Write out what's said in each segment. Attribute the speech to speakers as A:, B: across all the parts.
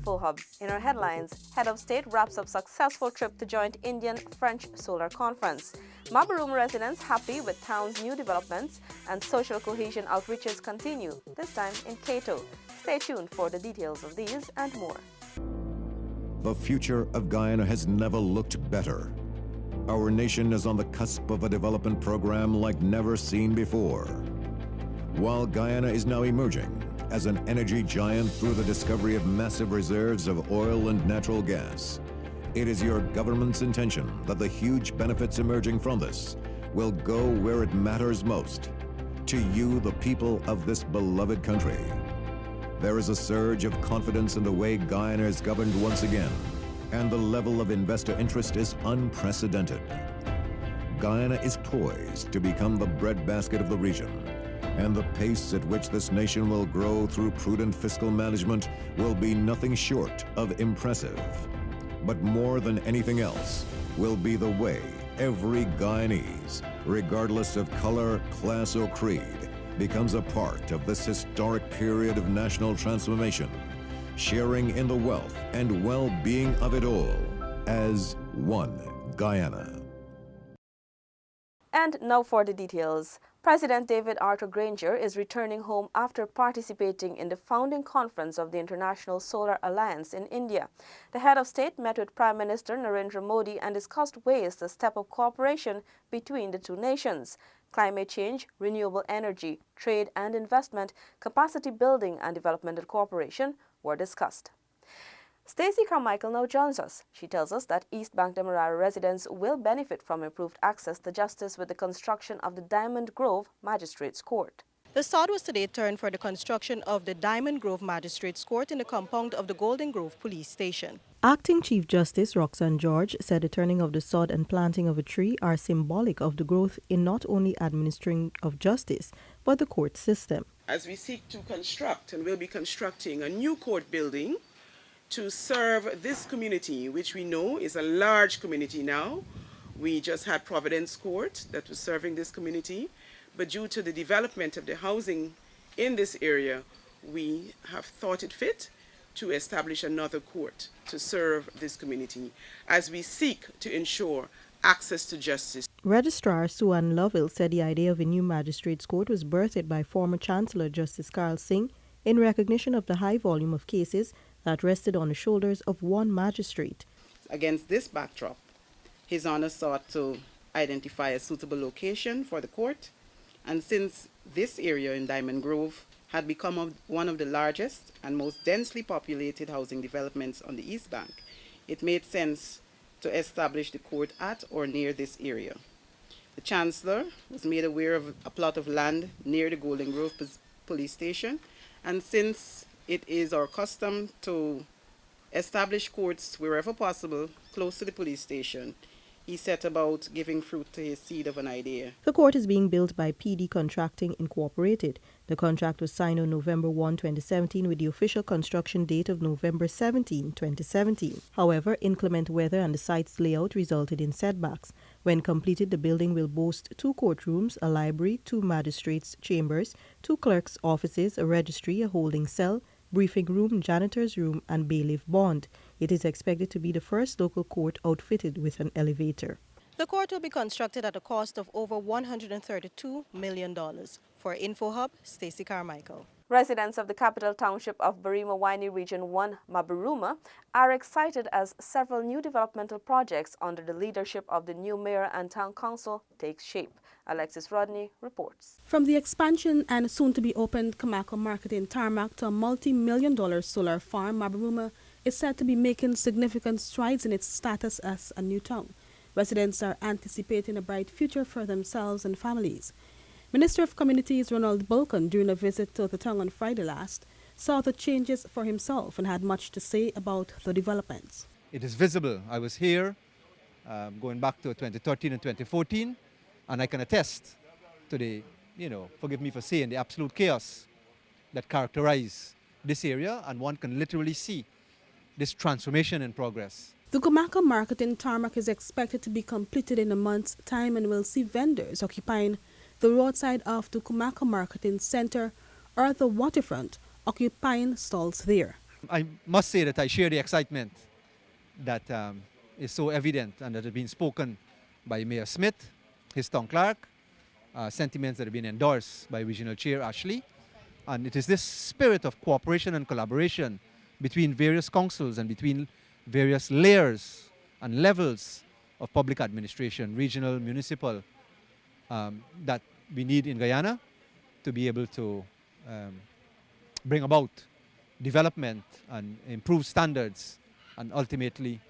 A: Info Hub. In our headlines, Head of State wraps up successful trip to joint Indian-French Solar Conference. Mabaruma residents happy with town's new developments, and social cohesion outreaches continue, this time in Cato. Stay tuned for the details of these and more.
B: The future of Guyana has never looked better. Our nation is on the cusp of a development program like never seen before. While Guyana is now emerging as an energy giant through the discovery of massive reserves of oil and natural gas, it is your government's intention that the huge benefits emerging from this will go where it matters most, to you, the people of this beloved country. There is a surge of confidence in the way Guyana is governed once again, and the level of investor interest is unprecedented. Guyana is poised to become the breadbasket of the region, and the pace at which this nation will grow through prudent fiscal management will be nothing short of impressive. But more than anything else will be the way every Guyanese, regardless of color, class, or creed, becomes a part of this historic period of national transformation, sharing in the wealth and well-being of it all as one Guyana.
A: And now for the details. President David Arthur Granger is returning home after participating in the founding conference of the International Solar Alliance in India. The head of state met with Prime Minister Narendra Modi and discussed ways to step up cooperation between the two nations. Climate change, renewable energy, trade and investment, capacity building and developmental cooperation were discussed. Stacey Carmichael now joins us. She tells us that East Bank Demerara residents will benefit from improved access to justice with the construction of the Diamond Grove Magistrates Court.
C: The sod was today turned for the construction of the Diamond Grove Magistrates Court in the compound of the Golden Grove Police Station. Acting Chief Justice Roxanne George said the turning of the sod and planting of a tree are symbolic of the growth in not only administering of justice, but the court system.
D: As we seek to construct and will be constructing a new court building to serve this community, which we know is a large community now. We just had Providence Court that was serving this community, but due to the development of the housing in this area, we have thought it fit to establish another court to serve this community as we seek to ensure access to justice.
C: Registrar Suan Lovell said the idea of a new magistrates court was birthed by former Chancellor Justice Carl Singh in recognition of the high volume of cases that rested on the shoulders of one magistrate.
D: Against this backdrop, His Honor sought to identify a suitable location for the court, and since this area in Diamond Grove had become one of the largest and most densely populated housing developments on the East Bank, it made sense to establish the court at or near this area. The Chancellor was made aware of a plot of land near the Golden Grove Police Station, and since it is our custom to establish courts wherever possible close to the police station, he set about giving fruit to his seed of an idea.
C: The court is being built by PD Contracting Incorporated. The contract was signed on November 1, 2017 with the official construction date of November 17, 2017. However, inclement weather and the site's layout resulted in setbacks. When completed, the building will boast 2 courtrooms, a library, 2 magistrates' chambers, 2 clerks' offices, a registry, a holding cell, briefing room, janitor's room, and bailiff bond. It is expected to be the first local court outfitted with an elevator. The court will be constructed at a cost of over $132 million. For InfoHub, Stacey Carmichael.
A: Residents of the capital township of Barima Waini Region 1, Mabaruma, are excited as several new developmental projects under the leadership of the new mayor and town council take shape. Alexis Rodney reports.
E: From the expansion and soon-to-be-opened Kamako Market in Tarmac to a multi-million-dollar solar farm, Mabaruma is said to be making significant strides in its status as a new town. Residents are anticipating a bright future for themselves and families. Minister of Communities Ronald Bulcon, during a visit to the town on Friday last, saw the changes for himself and had much to say about the developments.
F: It is visible. I was here going back to 2013 and 2014, and I can attest to the, forgive me for saying, the absolute chaos that characterized this area, and one can literally see this transformation in progress.
E: The Kamako Market in Tarmac is expected to be completed in a month's time and will see vendors occupying the roadside of the Kamako Market in Center or the waterfront occupying stalls there.
F: I must say that I share the excitement that is so evident and that has been spoken by Mayor Smith, his town clerk, sentiments that have been endorsed by Regional Chair Ashley. And it is this spirit of cooperation and collaboration between various councils and between various layers and levels of public administration, regional, municipal, that we need in Guyana to be able to bring about development and improve standards and ultimately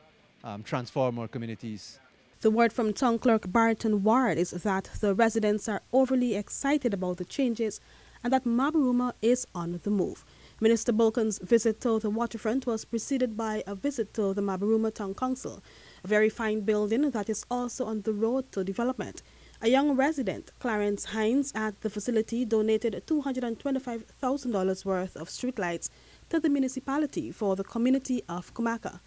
F: transform our communities.
E: The word from Town Clerk Barton Ward is that the residents are overly excited about the changes and that Mabaruma is on the move. Minister Bulkan's visit to the waterfront was preceded by a visit to the Mabaruma Town Council, a very fine building that is also on the road to development. A young resident, Clarence Hines, at the facility donated $225,000 worth of streetlights to the municipality for the community of Kumaka.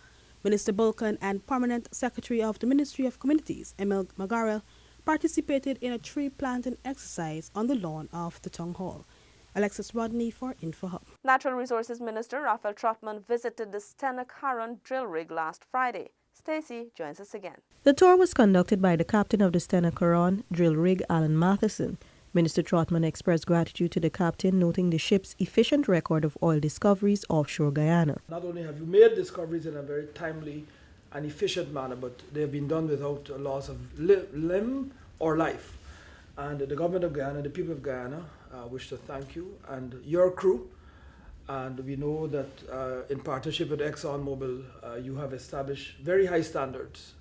E: Minister Bulkan and Permanent Secretary of the Ministry of Communities, Emil Magarel, participated in a tree planting exercise on the lawn of the town hall. Alexis Rodney for InfoHub.
A: Natural Resources Minister Raphael Trotman visited the Stena Carron drill rig last Friday. Stacey joins us again.
C: The tour was conducted by the captain of the Stena Carron drill rig, Alan Matheson. Minister Trotman expressed gratitude to the captain, noting the ship's efficient record of oil discoveries offshore Guyana.
G: Not only have you made discoveries in a very timely and efficient manner, but they have been done without a loss of limb or life. And the government of Guyana, the people of Guyana, wish to thank you and your crew. And we know that in partnership with ExxonMobil, you have established very high standards,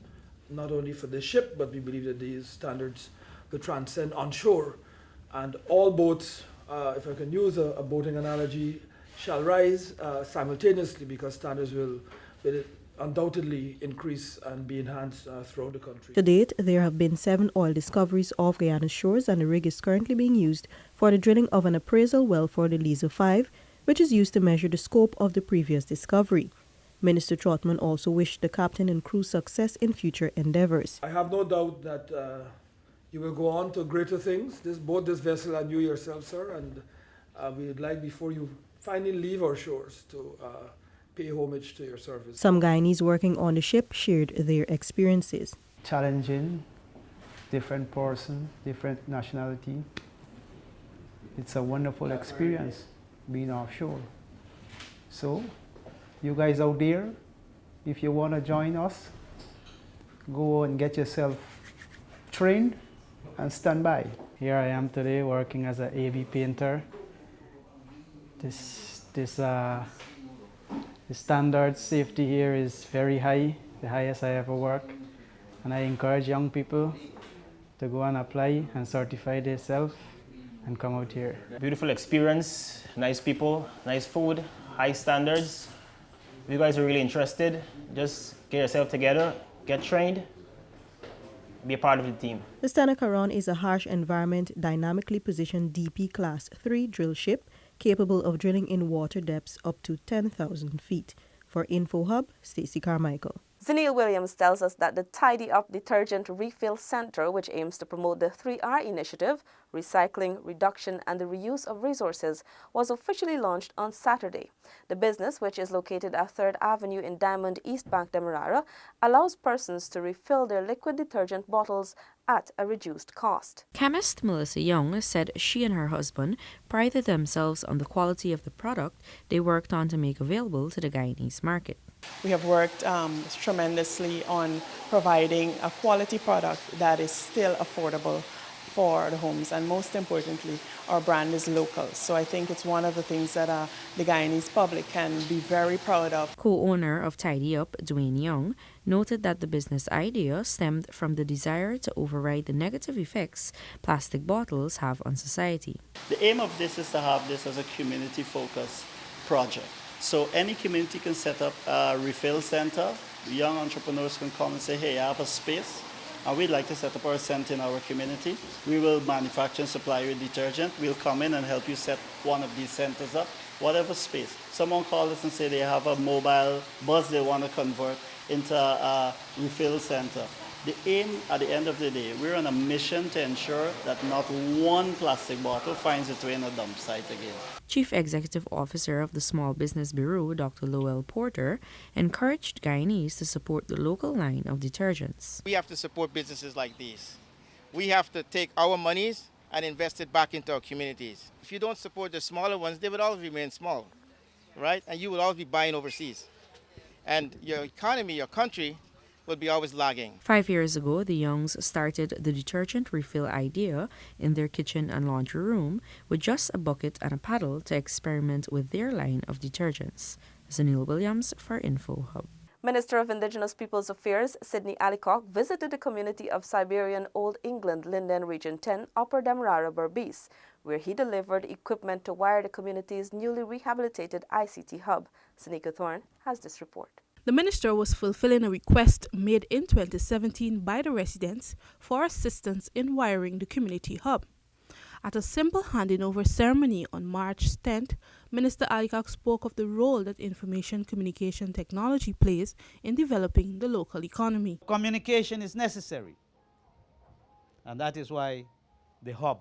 G: not only for this ship, but we believe that these standards will transcend onshore. And all boats, if I can use a boating analogy, shall rise simultaneously, because standards will undoubtedly increase and be enhanced throughout the country.
C: To date, there have been 7 oil discoveries off Guyana's shores, and the rig is currently being used for the drilling of an appraisal well for the Liza 5, which is used to measure the scope of the previous discovery. Minister Trotman also wished the captain and crew success in future endeavors.
G: I have no doubt that you will go on to greater things, both this vessel and you yourself, sir, and we would like, before you finally leave our shores, to pay homage to your service.
C: Some Guyanese working on the ship shared their experiences.
H: Challenging, different person, different nationality. It's a wonderful experience being offshore. So, you guys out there, if you want to join us, go and get yourself trained and stand by. Here I am today working as an AV painter. The standard safety here is very high, the highest I ever work. And I encourage young people to go and apply and certify themselves and come out here.
I: Beautiful experience, nice people, nice food, high standards. If you guys are really interested, just get yourself together, get trained, be a part of the team.
C: The Stena Carron is a harsh environment, dynamically positioned DP Class 3 drill ship capable of drilling in water depths up to 10,000 feet. For InfoHub, Stacey Carmichael.
A: Zenil Williams tells us that the Tidy Up Detergent Refill Center, which aims to promote the 3R initiative, recycling, reduction and the reuse of resources, was officially launched on Saturday. The business, which is located at 3rd Avenue in Diamond, East Bank, Demerara, allows persons to refill their liquid detergent bottles at a reduced cost.
J: Chemist Melissa Young said she and her husband prided themselves on the quality of the product they worked on to make available to the Guyanese market.
K: We have worked tremendously on providing a quality product that is still affordable for the homes, and most importantly, our brand is local. So I think it's one of the things that the Guyanese public can be very proud of.
J: Co-owner of Tidy Up, Dwayne Young, noted that the business idea stemmed from the desire to override the negative effects plastic bottles have on society.
L: The aim of this is to have this as a community-focused project. So any community can set up a refill center. Young entrepreneurs can come and say, hey, I have a space, and we'd like to set up our center in our community. We will manufacture and supply you detergent. We'll come in and help you set one of these centers up, whatever space. Someone called us and said they have a mobile bus they want to convert into a refill center. The aim at the end of the day, we're on a mission to ensure that not one plastic bottle finds its way in a dump site again.
J: Chief Executive Officer of the Small Business Bureau, Dr. Lowell Porter, encouraged Guyanese to support the local line of detergents.
M: We have to support businesses like these. We have to take our monies and invest it back into our communities. If you don't support the smaller ones, they would always remain small, right? And you will always be buying overseas. And your economy, your country, will be always lagging.
J: 5 years ago, the Youngs started the detergent refill idea in their kitchen and laundry room with just a bucket and a paddle to experiment with their line of detergents. Zanil Williams for InfoHub.
A: Minister of Indigenous Peoples Affairs Sidney Alicock visited the community of Siberian Old England, Linden, Region 10, Upper Demerara, Berbice, where he delivered equipment to wire the community's newly rehabilitated ICT hub. Sanika Thorne has this report.
E: The minister was fulfilling a request made in 2017 by the residents for assistance in wiring the community hub. At a simple handing over ceremony on March 10th, Minister Alicock spoke of the role that information communication technology plays in developing the local economy.
N: Communication is necessary, and that is why the hub.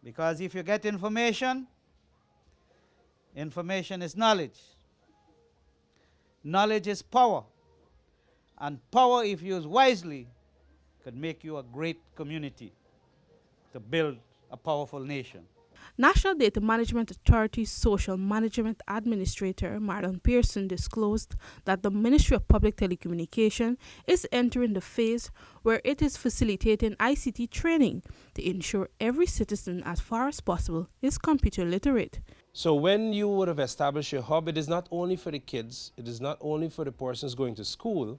N: Because if you get information, information is knowledge. Knowledge is power, and power, if used wisely, could make you a great community to build a powerful nation.
E: National Data Management Authority's Social Management Administrator, Marlon Pearson, disclosed that the Ministry of Public Telecommunication is entering the phase where it is facilitating ICT training to ensure every citizen, as far as possible, is computer literate.
O: So when you would have established your hub, it is not only for the kids, it is not only for the persons going to school,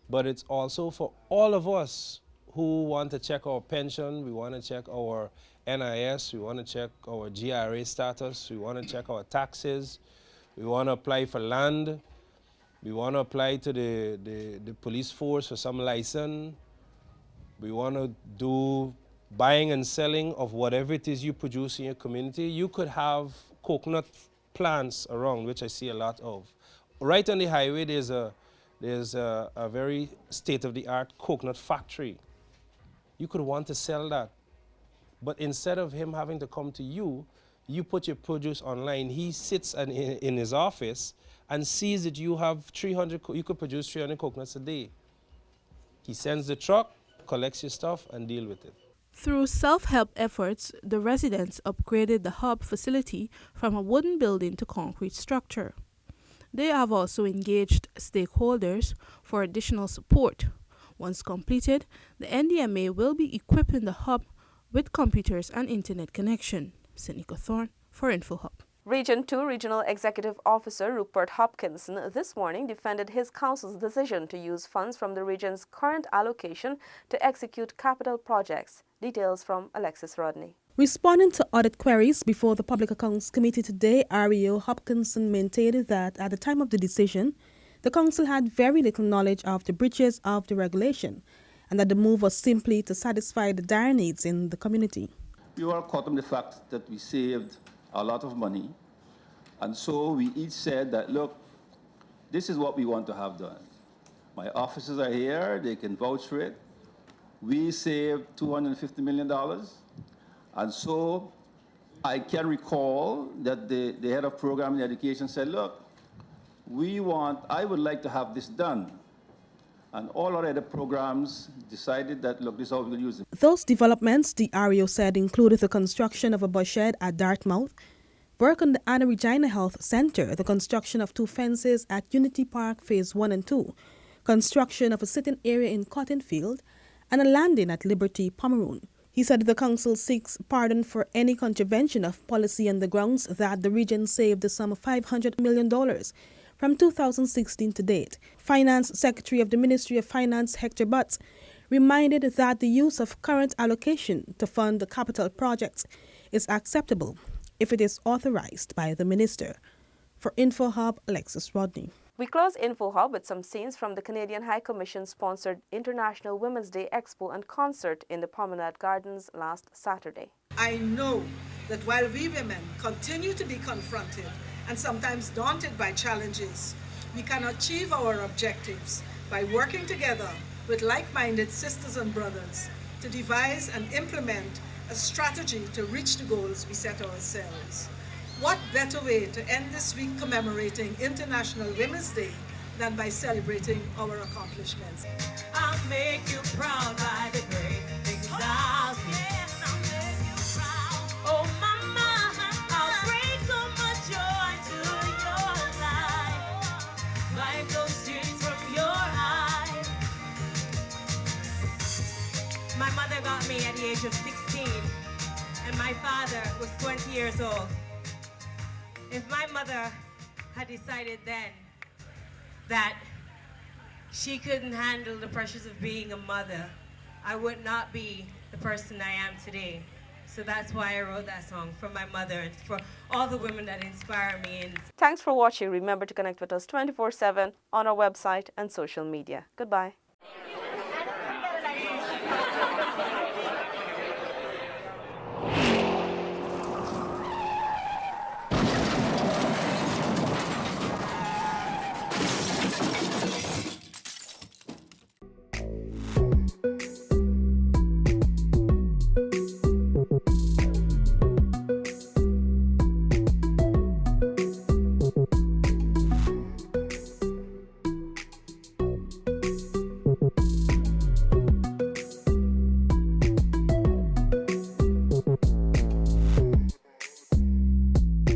O: but it's also for all of us who want to check our pension, we want to check our NIS, we want to check our GRA status, we want to check our taxes, we want to apply for land, we want to apply to the police force for some license, we want to do buying and selling of whatever it is you produce in your community. You could have coconut plants around, which I see a lot of. Right on the highway, there's a very state-of-the-art coconut factory. You could want to sell that. But instead of him having to come to you, you put your produce online. He sits in his office and sees that you have you could produce 300 coconuts a day. He sends the truck, collects your stuff, and deal with it.
E: Through self-help efforts, the residents upgraded the hub facility from a wooden building to concrete structure. They have also engaged stakeholders for additional support. Once completed, the NDMA will be equipping the hub with computers and internet connection. Seneca Thorne for InfoHub.
A: Region 2 Regional Executive Officer Rupert Hopkinson this morning defended his council's decision to use funds from the region's current allocation to execute capital projects. Details from Alexis Rodney.
E: Responding to audit queries before the Public Accounts Committee today, REO Hopkinson maintained that at the time of the decision, the council had very little knowledge of the breaches of the regulation and that the move was simply to satisfy the dire needs in the community.
P: We all caught on the fact that we saved a lot of money, and so we each said that, look, this is what we want to have done. My officers are here, they can vouch for it. We saved $250 million, and so I can recall that the head of program in education said, look, I would like to have this done. And all our other programs decided that, look, this is how we're going to use it.
E: Those developments, the REO said, included the construction of a bus shed at Dartmouth, work on the Anna Regina Health Center, the construction of 2 fences at Unity Park Phase 1 and 2, construction of a sitting area in Cottonfield, and a landing at Liberty, Pomeroon. He said the council seeks pardon for any contravention of policy on the grounds that the region saved the sum of $500 million from 2016 to date. Finance Secretary of the Ministry of Finance, Hector Butts, reminded that the use of current allocation to fund the capital projects is acceptable if it is authorized by the minister. For InfoHub, Alexis Rodney.
A: We close InfoHub with some scenes from the Canadian High Commission-sponsored International Women's Day Expo and Concert in the Promenade Gardens last Saturday.
Q: I know that while we women continue to be confronted and sometimes daunted by challenges, we can achieve our objectives by working together with like-minded sisters and brothers to devise and implement a strategy to reach the goals we set ourselves. What better way to end this week commemorating International Women's Day than by celebrating our accomplishments?
R: I'll make you proud by the great things I'll do. Yes, I'll make you proud. Oh, mama, I'll bring so much joy to your life. Wipe those tears from your eyes. My mother got me at the age of 16, and my father was 20 years old. If my mother had decided then that she couldn't handle the pressures of being a mother, I would not be the person I am today. So that's why I wrote that song for my mother and for all the women that inspire me.
A: Thanks for watching. Remember to connect with us 24/7 on our website and social media. Goodbye.